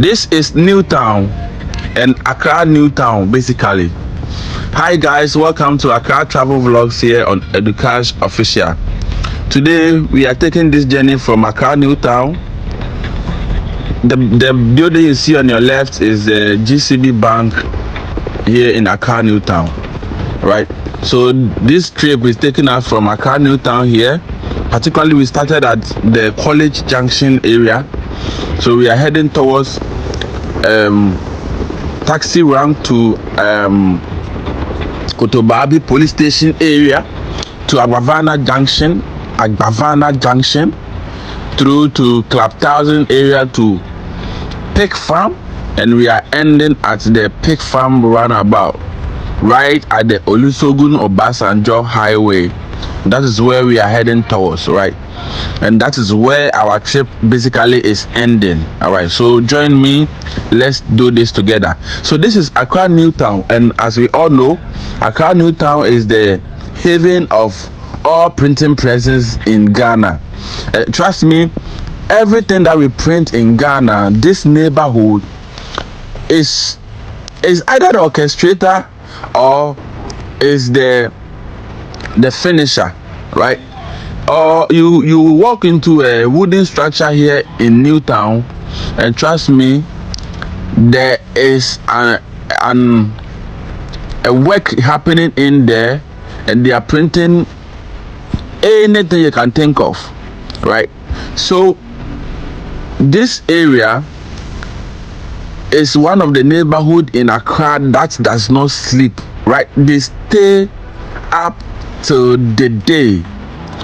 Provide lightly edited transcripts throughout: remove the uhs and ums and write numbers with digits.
This is New Town and Accra New Town, basically. Hi guys, welcome to Accra Travel Vlogs here on Educash Official. Today we are taking this journey from Accra New Town. The building you see on your left is the GCB Bank here in Accra New Town, right? So this trip is taking us from Accra New Town here. Particularly, we started at the College Junction area, so we are heading towards taxi rank to Kotobabi police station area, to Agbavana junction, through to Club 1000 area to PigFarm, and we are ending at the PigFarm roundabout, right at the Olusogun Obasanjo highway. That is where we are heading towards, right? And that is where our trip basically is ending. All right, so join me, let's do this together. So this is Accra New Town, and as we all know, Accra New Town is the haven of all printing presses in Ghana. Trust me, everything that we print in Ghana, this neighborhood is either the orchestrator or is the finisher, right? Or you walk into a wooden structure here in New Town, and trust me, there is a work happening in there, and they are printing anything you can think of, right? So this area is one of the neighborhood in Accra that does not sleep, right? They stay up till the day.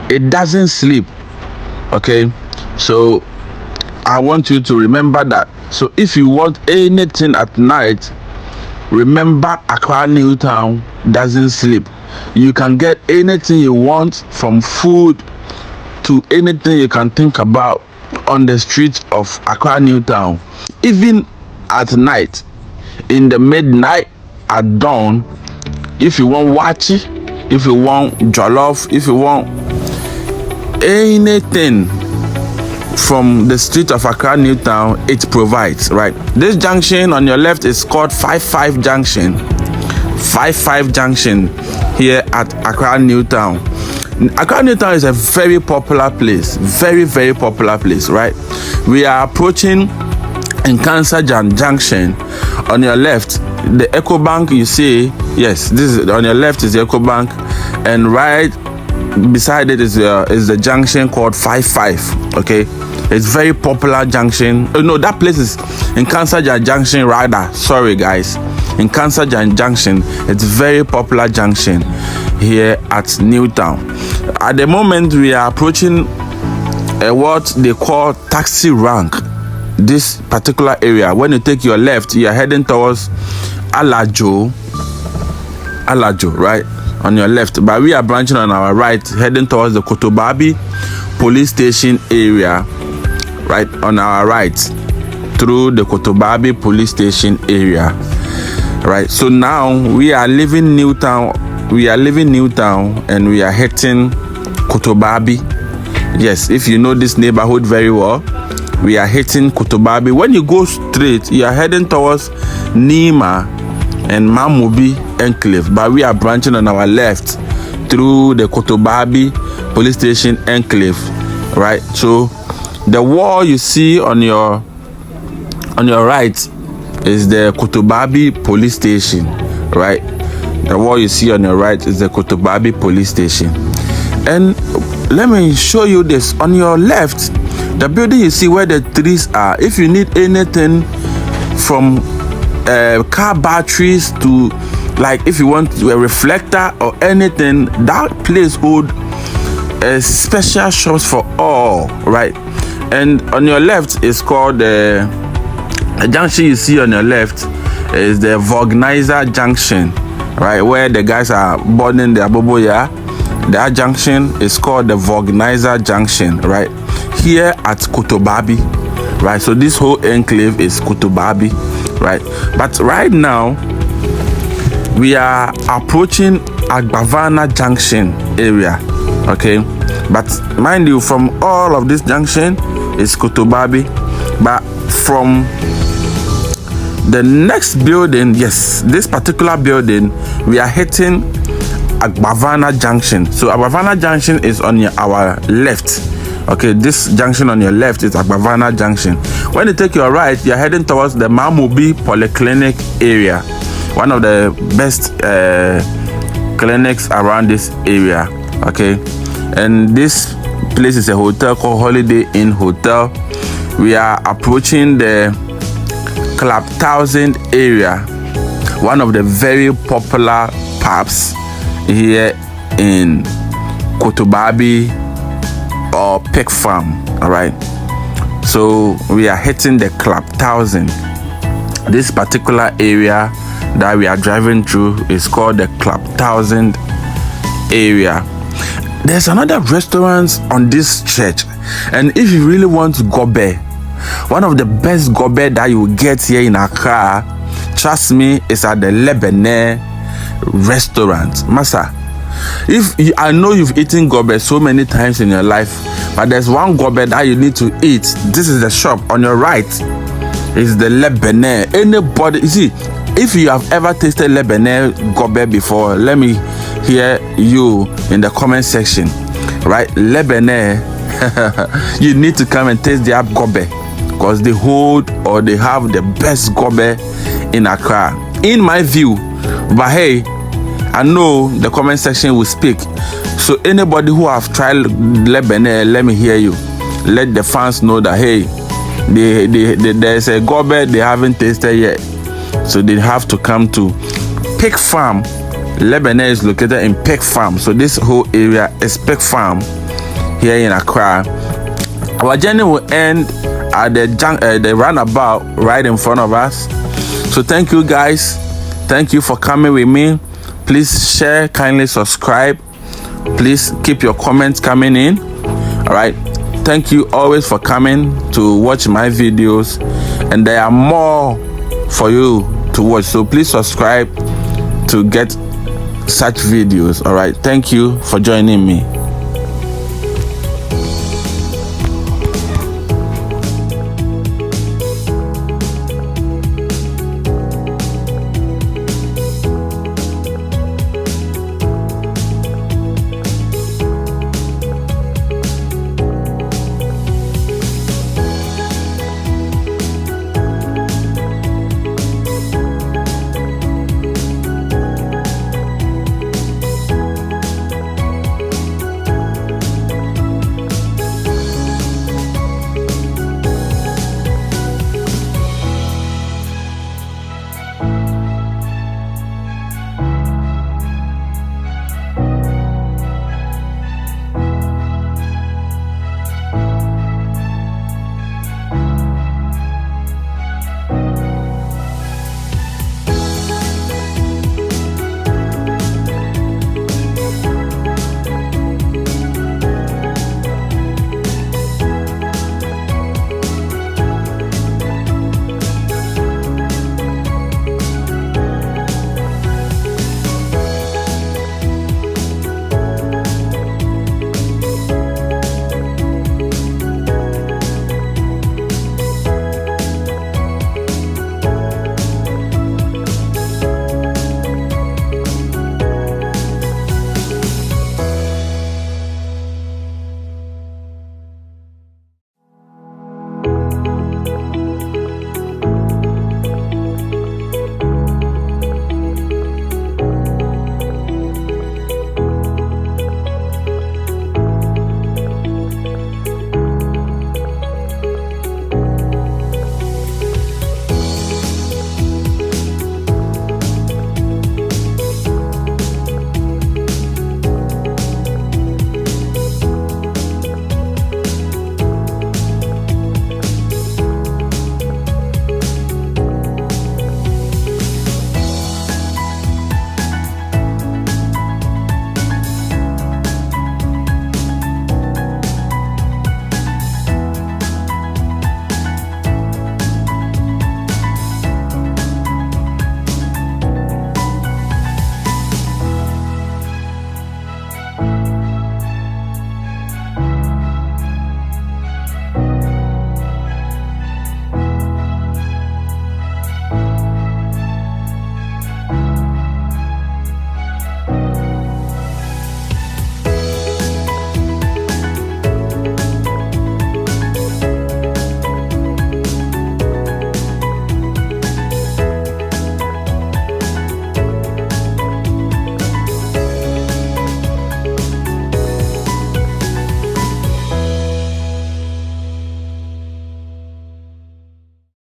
It doesn't sleep. Okay, so I want you to remember that. So if you want anything at night, remember Accra New Town doesn't sleep. You can get anything you want, from food to anything you can think about, on the streets of Accra New Town. Even at night, in the midnight, at dawn, if you want wachi, if you want jollof, if you want anything from the street of Accra New Town, it provides, right? This junction on your left is called 55 Junction. 55 Junction here at Accra New Town. Accra New Town is a very popular place, very popular place, right? We are approaching Nkansa Junction. On your left, the Eco Bank you see, yes, this is on your left is the Eco Bank, and right beside it is the junction called 55. Okay, it's very popular junction. Oh no, that place is Nkansa Junction rather. Sorry guys, Nkansa Junction. It's very popular junction here at New Town. At the moment, we are approaching what they call taxi rank. This particular area, when you take your left, you are heading towards Alajo, right, on your left, but we are branching on our right, heading towards the Kotobabi police station area, right, on our right, through the Kotobabi police station area, right? So now we are leaving New Town, and we are hitting Kotobabi. Yes, if you know this neighborhood very well, we are hitting Kotobabi. When you go straight, you are heading towards Nima and Mamubi enclave, but we are branching on our left through the Kotobabi police station enclave, right? So the wall you see on your right is the Kotobabi police station, right? The wall you see on your right is the Kotobabi police station. And let me show you this. On your left, the building you see where the trees are, if you need anything from car batteries to, like, if you want a reflector or anything, that place hold special shops for all, right? And on your left is called the junction you see on your left is the Vognizer Junction, right, where the guys are boarding their boboya. That junction is called the Vognizer Junction, right, here at Kotobabi, right? So this whole enclave is Kotobabi, right? But right now we are approaching Agbavana Junction area, okay? But mind you, from all of this junction is Kotobabi, but from The next building, yes, this particular building, we are hitting Agbavana junction. So Abavana junction is on our left. Okay, this junction on your left is Agbavana junction. When you take your right, you're heading towards the Mamubi Polyclinic area, one of the best clinics around this area. Okay, and this place is a hotel called Holiday Inn Hotel. We are approaching the Club 1000 area, one of the very popular pubs here in Kotobabi or PigFarm. All right, so we are hitting the Club 1000. This particular area that we are driving through is called the Club 1000 area. There's another restaurant on this stretch, and if you really want gobe, one of the best gobe that you will get here in Accra, trust me, is at the Lebanese restaurant. Masa, I know you've eaten gobe so many times in your life, but there's one gobe that you need to eat. This is the shop on your right. It's the Lebanese. Anybody, you see, if you have ever tasted Lebanese gobe before, let me hear you in the comment section. Right, Lebanese, you need to come and taste their gobe, because they hold or they have the best gobe in Accra, in my view. But hey, I know the comment section will speak. So anybody who have tried Lebanese, let me hear you. Let the fans know that hey, there's a gobe they haven't tasted yet, so they have to come to PigFarm. Lebanese is located in PigFarm, so this whole area is PigFarm here in Accra. Our journey will end at the roundabout right in front of us. So thank you guys, thank you for coming with me. Please share, kindly subscribe, please keep your comments coming in. All right, thank you always for coming to watch my videos, and there are more for you to watch, so please subscribe to get such videos. All right, thank you for joining me.